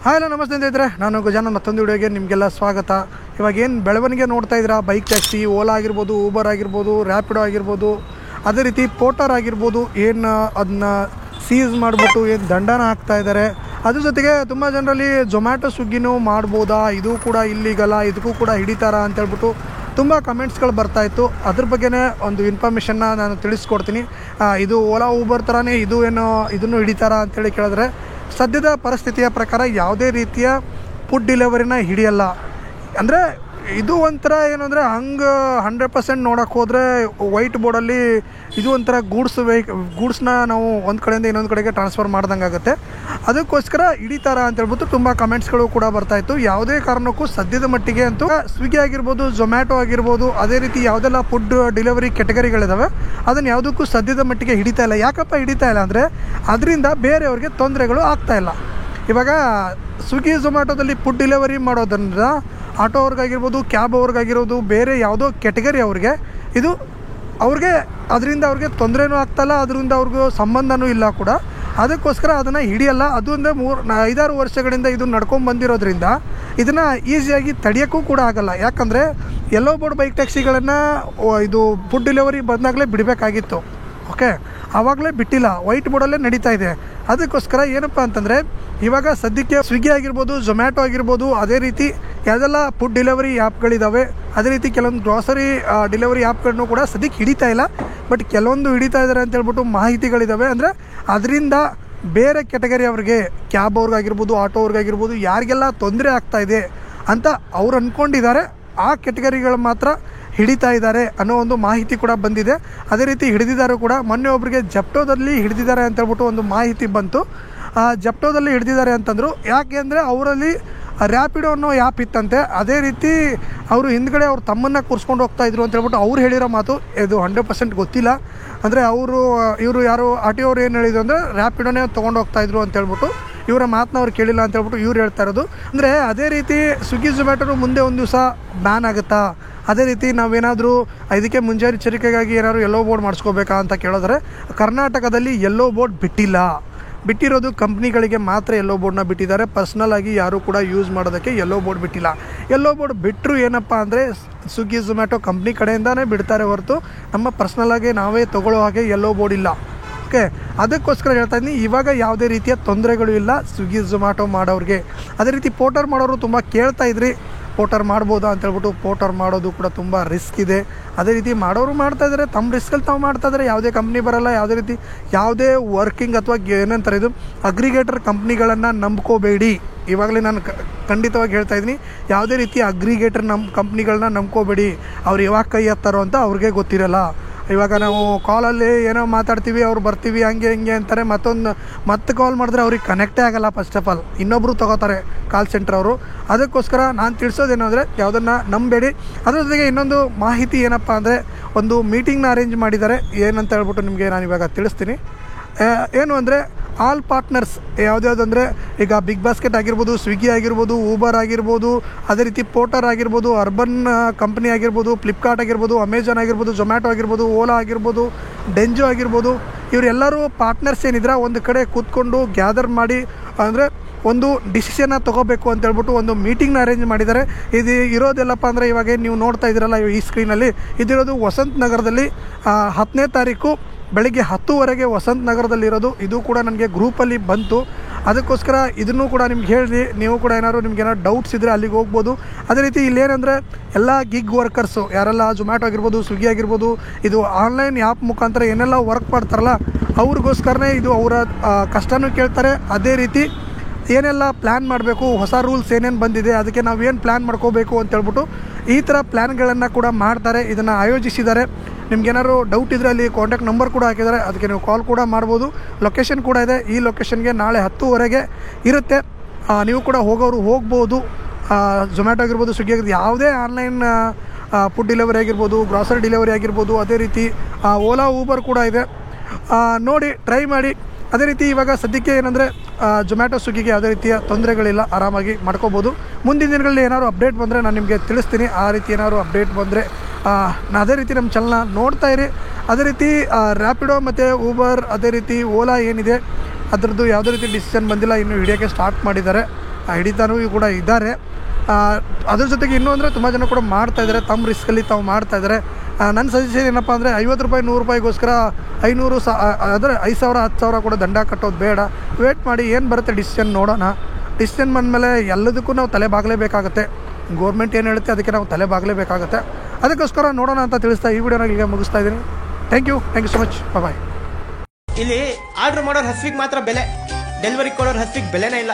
Hello ನಮಸ್ತೆ ಸ್ನೇಹಿತರೆ, ನಾನು ಗಜಾನನ್ ಮತ್ತೊಂದು ವಿಡಿಯೋಗೆ ನಿಮಗೆಲ್ಲ ಸ್ವಾಗತ. ಇವಾಗ ಏನು ಬೆಳವಣಿಗೆ ನೋಡ್ತಾ ಇದ್ದೀರಾ, ಬೈಕ್ ಟ್ಯಾಕ್ಸಿ, ಓಲಾ ಆಗಿರ್ಬೋದು, ಊಬರ್ ಆಗಿರ್ಬೋದು, ರ್ಯಾಪಿಡೋ ಆಗಿರ್ಬೋದು, ಅದೇ ರೀತಿ ಪೋರ್ಟರ್ ಆಗಿರ್ಬೋದು, ಏನು ಅದನ್ನ ಸೀಸ್ ಮಾಡಿಬಿಟ್ಟು ಏನು ದಂಡನ ಹಾಕ್ತಾ ಇದ್ದಾರೆ. ಅದ್ರ ಜೊತೆಗೆ ತುಂಬ ಜನರಲ್ಲಿ ಝೊಮ್ಯಾಟೊ ಸ್ವಿಗ್ಗಿನೂ ಮಾಡ್ಬೋದಾ, ಇದು ಕೂಡ ಇಲ್ಲಿಗಲ್ಲ, ಇದಕ್ಕೂ ಕೂಡ ಹಿಡಿತಾರಾ ಅಂತೇಳ್ಬಿಟ್ಟು ತುಂಬ ಕಮೆಂಟ್ಸ್ಗಳು ಬರ್ತಾಯಿತ್ತು. ಅದ್ರ ಬಗ್ಗೆನೇ ಒಂದು ಇನ್ಫಾರ್ಮೇಷನ್ನ ನಾನು ತಿಳಿಸ್ಕೊಡ್ತೀನಿ. ಇದು ಓಲಾ ಊಬರ್ ಥರನೇ ಇದು ಏನು ಇದನ್ನು ಹಿಡಿತಾರಾ ಅಂತೇಳಿ ಕೇಳಿದ್ರೆ, ಸದ್ಯದ ಪರಿಸ್ಥಿತಿಯ ಪ್ರಕಾರ ಯಾವುದೇ ರೀತಿಯ ಫುಡ್ ಡೆಲಿವರಿನ ಹಿಡಿಯಲ್ಲ. ಅಂದರೆ ಇದು ಒಂಥರ ಏನು ಅಂದರೆ ಹಂಗೆ 100% ನೋಡೋಕ್ಕೆ ಹೋದರೆ ವೈಟ್ ಬೋರ್ಡಲ್ಲಿ ಇದು ಒಂಥರ ಗೂಡ್ಸ್ನ ನಾವು ಒಂದು ಕಡೆಯಿಂದ ಇನ್ನೊಂದು ಕಡೆಗೆ ಟ್ರಾನ್ಸ್ಫರ್ ಮಾಡ್ದಂಗೆ ಆಗುತ್ತೆ. ಅದಕ್ಕೋಸ್ಕರ ಹಿಡಿತಾರ ಅಂತೇಳ್ಬಿಟ್ಟು ತುಂಬ ಕಮೆಂಟ್ಸ್ಗಳು ಕೂಡ ಬರ್ತಾಯಿತ್ತು. ಯಾವುದೇ ಕಾರಣಕ್ಕೂ ಸದ್ಯದ ಮಟ್ಟಿಗೆ ಅಂತೂ ಸ್ವಿಗ್ಗಿ ಆಗಿರ್ಬೋದು, ಝೊಮ್ಯಾಟೊ ಆಗಿರ್ಬೋದು, ಅದೇ ರೀತಿ ಯಾವುದೆಲ್ಲ ಫುಡ್ ಡೆಲಿವರಿ ಕೆಟಗರಿಗಳಿದ್ದಾವೆ ಅದನ್ನು ಯಾವುದಕ್ಕೂ ಸದ್ಯದ ಮಟ್ಟಿಗೆ ಹಿಡಿತಾ ಇಲ್ಲ. ಯಾಕಪ್ಪ ಹಿಡಿತಾ ಇಲ್ಲ ಅಂದರೆ ಅದರಿಂದ ಬೇರೆಯವ್ರಿಗೆ ತೊಂದರೆಗಳು ಆಗ್ತಾಯಿಲ್ಲ. ಇವಾಗ ಸ್ವಿಗ್ಗಿ ಝೊಮ್ಯಾಟೊದಲ್ಲಿ ಫುಡ್ ಡೆಲಿವರಿ ಮಾಡೋದ್ರಿಂದ ಆಟೋ ಅವ್ರಿಗಾಗಿರ್ಬೋದು, ಕ್ಯಾಬ್ ಅವ್ರಿಗಾಗಿರ್ಬೋದು, ಬೇರೆ ಯಾವುದೋ ಕೆಟಗರಿ ಅವ್ರಿಗೆ ಅದರಿಂದ ಅವ್ರಿಗೆ ತೊಂದರೆನೂ ಆಗ್ತಾಯಿಲ್ಲ, ಅದರಿಂದ ಅವ್ರಿಗೂ ಸಂಬಂಧನೂ ಇಲ್ಲ ಕೂಡ. ಅದಕ್ಕೋಸ್ಕರ ಅದನ್ನು ಹಿಡಿಯಲ್ಲ. ಅದು ಅಂದರೆ 5-6 ವರ್ಷಗಳಿಂದ ಇದು ನಡ್ಕೊಂಡು ಬಂದಿರೋದ್ರಿಂದ ಇದನ್ನು ಈಸಿಯಾಗಿ ತಡೆಯೋಕ್ಕೂ ಕೂಡ ಆಗಲ್ಲ. ಯಾಕಂದರೆ ಯೆಲ್ಲೋ ಬೋರ್ಡ್ ಬೈಕ್ ಟ್ಯಾಕ್ಸಿಗಳನ್ನು ಇದು ಫುಡ್ ಡೆಲಿವರಿ ಬಂದಾಗಲೇ ಬಿಡಬೇಕಾಗಿತ್ತು. ಓಕೆ, ಆವಾಗಲೇ ಬಿಟ್ಟಿಲ್ಲ, ವೈಟ್ ಬೋರ್ಡಲ್ಲೇ ನಡೀತಾ ಇದೆ. ಅದಕ್ಕೋಸ್ಕರ ಏನಪ್ಪ ಅಂತಂದರೆ ಇವಾಗ ಸದ್ಯಕ್ಕೆ ಸ್ವಿಗ್ಗಿ ಆಗಿರ್ಬೋದು, ಝೊಮ್ಯಾಟೊ ಆಗಿರ್ಬೋದು, ಅದೇ ರೀತಿ ಯಾವುದೆಲ್ಲ ಫುಡ್ ಡೆಲಿವರಿ ಆ್ಯಪ್ಗಳಿದ್ದಾವೆ, ಅದೇ ರೀತಿ ಕೆಲವೊಂದು ಗ್ರಾಸರಿ ಡೆಲಿವರಿ ಆ್ಯಪ್ಗಳನ್ನು ಕೂಡ ಸದ್ಯಕ್ಕೆ ಹಿಡಿತಾ ಇಲ್ಲ. ಬಟ್ ಕೆಲವೊಂದು ಹಿಡಿತಾ ಇದ್ದಾರೆ ಅಂತೇಳ್ಬಿಟ್ಟು ಮಾಹಿತಿಗಳಿದ್ದಾವೆ. ಅಂದರೆ ಅದರಿಂದ ಬೇರೆ ಕೆಟಗರಿ ಅವ್ರಿಗೆ, ಕ್ಯಾಬ್ ಅವ್ರಿಗಾಗಿರ್ಬೋದು, ಆಟೋ ಅವ್ರಿಗಾಗಿರ್ಬೋದು, ಯಾರಿಗೆಲ್ಲ ತೊಂದರೆ ಆಗ್ತಾಯಿದೆ ಅಂತ ಅವ್ರು ಅಂದ್ಕೊಂಡಿದ್ದಾರೆ, ಆ ಕೆಟಗರಿಗಳು ಮಾತ್ರ ಹಿಡಿತಾ ಇದ್ದಾರೆ ಅನ್ನೋ ಒಂದು ಮಾಹಿತಿ ಕೂಡ ಬಂದಿದೆ. ಅದೇ ರೀತಿ ಹಿಡಿದಿದ್ದಾರೆ ಕೂಡ. ಮೊನ್ನೆ ಒಬ್ಬರಿಗೆ ಜೆಪ್ಟೋದಲ್ಲಿ ಹಿಡಿದಿದ್ದಾರೆ ಅಂತೇಳ್ಬಿಟ್ಟು ಒಂದು ಮಾಹಿತಿ ಬಂತು. ಜೆಪ್ಟೋದಲ್ಲಿ ಹಿಡಿದಿದ್ದಾರೆ ಅಂತಂದರು. ಯಾಕೆ ಅಂದರೆ ಅವರಲ್ಲಿ ರ್ಯಾಪಿಡೋ ಅನ್ನೋ ಆ್ಯಪ್ ಇತ್ತಂತೆ. ಅದೇ ರೀತಿ ಅವರು ಹಿಂದ್ಗಡೆ ಅವ್ರ ತಮ್ಮನ್ನು ಕೂರಿಸ್ಕೊಂಡು ಹೋಗ್ತಾಯಿದ್ರು ಅಂತೇಳ್ಬಿಟ್ಟು ಅವ್ರು ಹೇಳಿರೋ ಮಾತು. ಇದು 100% ಗೊತ್ತಿಲ್ಲ. ಅಂದರೆ ಇವರು ಯಾರು ಆರ್ ಅವ್ರು ಏನು ಹೇಳಿದ್ರು ಅಂದರೆ ರ್ಯಾಪಿಡೋನೇ ತೊಗೊಂಡು ಹೋಗ್ತಾಯಿದ್ರು ಅಂತೇಳ್ಬಿಟ್ಟು, ಇವರ ಮಾತನ್ನ ಅವ್ರು ಕೇಳಿಲ್ಲ ಅಂತೇಳ್ಬಿಟ್ಟು ಇವ್ರು ಹೇಳ್ತಾ ಇರೋದು. ಅಂದರೆ ಅದೇ ರೀತಿ ಸ್ವಿಗ್ಗಿ ಝೊಮ್ಯಾಟೊ ಮುಂದೆ ಒಂದು ದಿವಸ ಬ್ಯಾನ್ ಆಗುತ್ತಾ, ಅದೇ ರೀತಿ ನಾವೇನಾದರೂ ಇದಕ್ಕೆ ಮುಂಜಾಗ್ರತೆಗಾಗಿ ಏನಾದರೂ ಯೆಲ್ಲೋ ಬೋರ್ಡ್ ಮಾಡಿಸ್ಕೋಬೇಕಾ ಅಂತ ಕೇಳಿದ್ರೆ, ಕರ್ನಾಟಕದಲ್ಲಿ ಯೆಲ್ಲೋ ಬೋರ್ಡ್ ಬಿಟ್ಟಿರೋದು ಕಂಪ್ನಿಗಳಿಗೆ ಮಾತ್ರ ಯೆಲ್ಲೋ ಬೋರ್ಡ್ನ ಬಿಟ್ಟಿದ್ದಾರೆ. ಪರ್ಸ್ನಲ್ ಆಗಿ ಯಾರೂ ಕೂಡ ಯೂಸ್ ಮಾಡೋದಕ್ಕೆ ಯೆಲ್ಲೋ ಬೋರ್ಡ್ ಬಿಟ್ಟಿಲ್ಲ. ಯೆಲ್ಲೋ ಬೋರ್ಡ್ ಬಿಟ್ಟರು ಏನಪ್ಪ ಅಂದರೆ ಸ್ವಿಗ್ಗಿ ಝೊಮ್ಯಾಟೊ ಕಂಪ್ನಿ ಕಡೆಯಿಂದನೇ ಬಿಡ್ತಾರೆ ಹೊರತು ನಮ್ಮ ಪರ್ಸ್ನಲಾಗಿ ನಾವೇ ತೊಗೊಳ್ಳೋ ಹಾಗೆ ಯೆಲ್ಲೋ ಬೋರ್ಡ್ ಇಲ್ಲ. ಓಕೆ, ಅದಕ್ಕೋಸ್ಕರ ಹೇಳ್ತಾ ಇದ್ದೀನಿ, ಇವಾಗ ಯಾವುದೇ ರೀತಿಯ ತೊಂದರೆಗಳು ಇಲ್ಲ ಸ್ವಿಗ್ಗಿ ಝೊಮ್ಯಾಟೊ ಮಾಡೋರಿಗೆ. ಅದೇ ರೀತಿ ಪೋರ್ಟರ್ ಮಾಡೋರು ತುಂಬ ಕೇಳ್ತಾ ಇದ್ರಿ, ಪೋರ್ಟರ್ ಮಾಡ್ಬೋದಾ ಅಂತೇಳ್ಬಿಟ್ಟು. ಪೋರ್ಟರ್ ಮಾಡೋದು ಕೂಡ ತುಂಬ ರಿಸ್ಕ್ ಇದೆ. ಅದೇ ರೀತಿ ಮಾಡೋರು ಮಾಡ್ತಾಯಿದ್ದಾರೆ, ತಮ್ಮ ರಿಸ್ಕಲ್ಲಿ ತಾವು ಮಾಡ್ತಾಯಿದ್ದಾರೆ. ಯಾವುದೇ ಕಂಪ್ನಿ ಬರೋಲ್ಲ, ಯಾವುದೇ ರೀತಿ ಯಾವುದೇ ವರ್ಕಿಂಗ್ ಅಥವಾ ಏನಂತಾರೆ ಇದು ಅಗ್ರಿಗೇಟರ್ ಕಂಪ್ನಿಗಳನ್ನು ನಂಬ್ಕೋಬೇಡಿ. ಇವಾಗಲೇ ನಾನು ಖಂಡಿತವಾಗಿ ಹೇಳ್ತಾ ಇದ್ದೀನಿ, ಯಾವುದೇ ರೀತಿ ಅಗ್ರಿಗೇಟರ್ ಕಂಪ್ನಿಗಳನ್ನ ನಂಬ್ಕೋಬೇಡಿ. ಅವ್ರು ಯಾವಾಗ ಕೈ ಎತ್ತಾರೋ ಅಂತ ಅವ್ರಿಗೆ ಗೊತ್ತಿರಲ್ಲ. ಇವಾಗ ನಾವು ಕಾಲಲ್ಲಿ ಏನೋ ಮಾತಾಡ್ತೀವಿ, ಅವ್ರು ಬರ್ತೀವಿ, ಹಂಗೆ ಹಿಂಗೆ ಅಂತಾರೆ, ಮತ್ತೆ ಕಾಲ್ ಮಾಡಿದ್ರೆ ಅವ್ರಿಗೆ ಕನೆಕ್ಟೇ ಆಗೋಲ್ಲ. ಫಸ್ಟ್ ಆಫ್ ಆಲ್ ಇನ್ನೊಬ್ಬರು ತೊಗೋತಾರೆ ಕಾಲ್ ಸೆಂಟರ್ ಅವರು. ಅದಕ್ಕೋಸ್ಕರ ನಾನು ತಿಳಿಸೋದೇನು ಅಂದರೆ ಯಾವುದನ್ನು ನಂಬೇಡಿ. ಅದ್ರ ಜೊತೆಗೆ ಇನ್ನೊಂದು ಮಾಹಿತಿ ಏನಪ್ಪ ಅಂದರೆ, ಒಂದು ಮೀಟಿಂಗ್ನ ಅರೇಂಜ್ ಮಾಡಿದ್ದಾರೆ. ಏನಂತ ಹೇಳ್ಬಿಟ್ಟು ನಿಮಗೆ ನಾನು ಇವಾಗ ತಿಳಿಸ್ತೀನಿ. ಏನು ಅಂದರೆ ಆಲ್ ಪಾರ್ಟ್ನರ್ಸ್ ಯಾವುದ್ಯಾವುದಂದರೆ, ಈಗ ಬಿಗ್ ಬಾಸ್ಕೆಟ್ ಆಗಿರ್ಬೋದು, ಸ್ವಿಗ್ಗಿ ಆಗಿರ್ಬೋದು, ಊಬರ್ ಆಗಿರ್ಬೋದು, ಅದೇ ರೀತಿ ಪೋರ್ಟರ್ ಆಗಿರ್ಬೋದು, ಅರ್ಬನ್ ಕಂಪ್ನಿ ಆಗಿರ್ಬೋದು, ಫ್ಲಿಪ್ಕಾರ್ಟ್ ಆಗಿರ್ಬೋದು, ಅಮೆಜಾನ್ ಆಗಿರ್ಬೋದು, ಝೊಮ್ಯಾಟೊ ಆಗಿರ್ಬೋದು, ಓಲಾ ಆಗಿರ್ಬೋದು, ಡೆಂಜೋ ಆಗಿರ್ಬೋದು, ಇವರೆಲ್ಲರೂ ಪಾರ್ಟ್ನರ್ಸ್ ಏನಿದ್ರೆ ಒಂದು ಕಡೆ ಕೂತ್ಕೊಂಡು ಗ್ಯಾದರ್ ಮಾಡಿ ಅಂದರೆ ಒಂದು ಡಿಸಿಷನ್ನ ತೊಗೋಬೇಕು ಅಂತೇಳ್ಬಿಟ್ಟು ಒಂದು ಮೀಟಿಂಗ್ನ ಅರೇಂಜ್ ಮಾಡಿದ್ದಾರೆ. ಇದು ಇರೋದೆಲ್ಲಪ್ಪ ಅಂದರೆ ಇವಾಗ ನೀವು ನೋಡ್ತಾ ಇದ್ದೀರಲ್ಲ ಈ ಸ್ಕ್ರೀನಲ್ಲಿ, ಇದಿರೋದು ವಸಂತ ನಗರದಲ್ಲಿ 10ನೇ ತಾರೀಕು ಬೆಳಗ್ಗೆ 10 ವಸಂತ ನಗರದಲ್ಲಿರೋದು. ಇದು ಕೂಡ ನನಗೆ ಗ್ರೂಪಲ್ಲಿ ಬಂತು. ಅದಕ್ಕೋಸ್ಕರ ಇದನ್ನು ಕೂಡ ನಿಮ್ಗೆ ಹೇಳಿ, ನೀವು ಕೂಡ ನಿಮ್ಗೇನಾದ್ರು ಡೌಟ್ಸ್ ಇದ್ದರೆ ಅಲ್ಲಿಗೆ ಹೋಗ್ಬೋದು. ಅದೇ ರೀತಿ ಇಲ್ಲೇನೆಂದರೆ ಎಲ್ಲ ಗಿಗ್ ವರ್ಕರ್ಸು ಯಾರೆಲ್ಲ ಝೊಮ್ಯಾಟೊ ಆಗಿರ್ಬೋದು, ಸ್ವಿಗ್ಗಿ ಆಗಿರ್ಬೋದು, ಇದು ಆನ್ಲೈನ್ ಆ್ಯಪ್ ಮುಖಾಂತರ ಏನೆಲ್ಲ ವರ್ಕ್ ಮಾಡ್ತಾರಲ್ಲ ಅವ್ರಿಗೋಸ್ಕರನೇ ಇದು. ಅವರ ಕಷ್ಟನೂ ಕೇಳ್ತಾರೆ. ಅದೇ ರೀತಿ ಏನೆಲ್ಲ ಪ್ಲ್ಯಾನ್ ಮಾಡಬೇಕು, ಹೊಸ ರೂಲ್ಸ್ ಏನೇನು ಬಂದಿದೆ, ಅದಕ್ಕೆ ನಾವೇನು ಪ್ಲ್ಯಾನ್ ಮಾಡ್ಕೋಬೇಕು ಅಂತೇಳ್ಬಿಟ್ಟು ಈ ಥರ ಪ್ಲ್ಯಾನ್ಗಳನ್ನು ಕೂಡ ಮಾಡ್ತಾರೆ. ಇದನ್ನು ಆಯೋಜಿಸಿದ್ದಾರೆ. ನಿಮ್ಗೇನಾದ್ರು ಡೌಟ್ ಇದ್ದರೆ ಅಲ್ಲಿ ಕಾಂಟ್ಯಾಕ್ಟ್ ನಂಬರ್ ಕೂಡ ಹಾಕಿದ್ದಾರೆ, ಅದಕ್ಕೆ ನೀವು ಕಾಲ್ ಕೂಡ ಮಾಡ್ಬೋದು. ಲೊಕೇಶನ್ ಕೂಡ ಇದೆ. ಈ ಲೊಕೇಶನ್ಗೆ ನಾಳೆ 10 ಇರುತ್ತೆ. ನೀವು ಕೂಡ ಹೋಗ್ಬೋದು. ಝೊಮ್ಯಾಟೊ ಆಗಿರ್ಬೋದು, ಸ್ವಿಗ್ಗಿ ಆಗಿರ್ಬೋದು, ಯಾವುದೇ ಆನ್ಲೈನ್ ಫುಡ್ ಡೆಲಿವರಿ ಆಗಿರ್ಬೋದು, ಗ್ರಾಸರಿ ಡೆಲಿವರಿ ಆಗಿರ್ಬೋದು, ಅದೇ ರೀತಿ ಓಲಾ ಊಬರ್ ಕೂಡ ಇದೆ. ನೋಡಿ, ಟ್ರೈ ಮಾಡಿ. ಅದೇ ರೀತಿ ಇವಾಗ ಸದ್ಯಕ್ಕೆ ಏನಂದರೆ ಝೊಮ್ಯಾಟೊ ಸ್ವಿಗ್ಗಿಗೆ ಯಾವುದೇ ರೀತಿಯ ತೊಂದರೆಗಳಿಲ್ಲ, ಆರಾಮಾಗಿ ಮಾಡ್ಕೋಬೋದು. ಮುಂದಿನ ದಿನಗಳಲ್ಲಿ ಏನಾದ್ರು ಅಪ್ಡೇಟ್ ಬಂದರೆ ನಾನು ನಿಮಗೆ ತಿಳಿಸ್ತೀನಿ. ಆ ರೀತಿ ಏನಾದ್ರು ಅಪ್ಡೇಟ್ ಬಂದರೆ ಅದೇ ರೀತಿ ನಮ್ಮ ಚಾನಲ್ನ ನೋಡ್ತಾ ಇರಿ. ಅದೇ ರೀತಿ ರ್ಯಾಪಿಡೋ ಮತ್ತು ಊಬರ್, ಅದೇ ರೀತಿ ಓಲಾ ಏನಿದೆ ಅದರದ್ದು ಯಾವುದೇ ರೀತಿ ಡಿಸಿಷನ್ ಬಂದಿಲ್ಲ, ಇನ್ನೂ ಹಿಡಿಯೋಕ್ಕೆ ಸ್ಟಾರ್ಟ್ ಮಾಡಿದ್ದಾರೆ. ಹಿಡಿತಾನೂ ಕೂಡ ಇದ್ದಾರೆ. ಅದ್ರ ಜೊತೆಗೆ ಇನ್ನೂ ಅಂದರೆ ತುಂಬ ಜನ ಕೂಡ ಮಾಡ್ತಾಯಿದ್ದಾರೆ, ತಮ್ಮ ರಿಸ್ಕಲ್ಲಿ ತಾವು ಮಾಡ್ತಾಯಿದ್ದಾರೆ. ನನ್ನ ಸಜೆಷನ್ ಏನಪ್ಪ ಅಂದರೆ 50 ರೂಪಾಯಿ 100 ರೂಪಾಯಿಗೋಸ್ಕರ 500 ಅಂದರೆ 5,000 10,000 ಕೂಡ ದಂಡ ಕಟ್ಟೋದು ಬೇಡ. ವೇಟ್ ಮಾಡಿ ಏನು ಬರುತ್ತೆ ಡಿಸಿಷನ್ ನೋಡೋಣ. ಡಿಸಿಷನ್ ಬಂದಮೇಲೆ ಎಲ್ಲದಕ್ಕೂ ನಾವು ತಲೆ ಬಾಗಲೇಬೇಕಾಗತ್ತೆ. ಗೋರ್ಮೆಂಟ್ ಏನು ಹೇಳುತ್ತೆ ಅದಕ್ಕೆ ನಾವು ತಲೆ ಬಾಗಲೇಬೇಕಾಗತ್ತೆ. ಅದಕ್ಕೋಸ್ಕರ ನೋಡೋಣ ಅಂತ ತಿಳಿಸ್ತಾ ಈ ವಿಡಿಯೋನ ಈಗ ಮುಗಿಸ್ತಾ ಇದ್ದೀನಿ. Thank you so much. Bye. ಇಲ್ಲಿ ಆರ್ಡರ್ ಮಾಡೋರು ಹಸ್ವಿಗೆ ಮಾತ್ರ ಬೆಲೆ, ಡೆಲಿವರಿ ಕೊಡೋರು ಹಸ್ವಿಗೆ ಬೆಲೆನೇ ಇಲ್ಲ.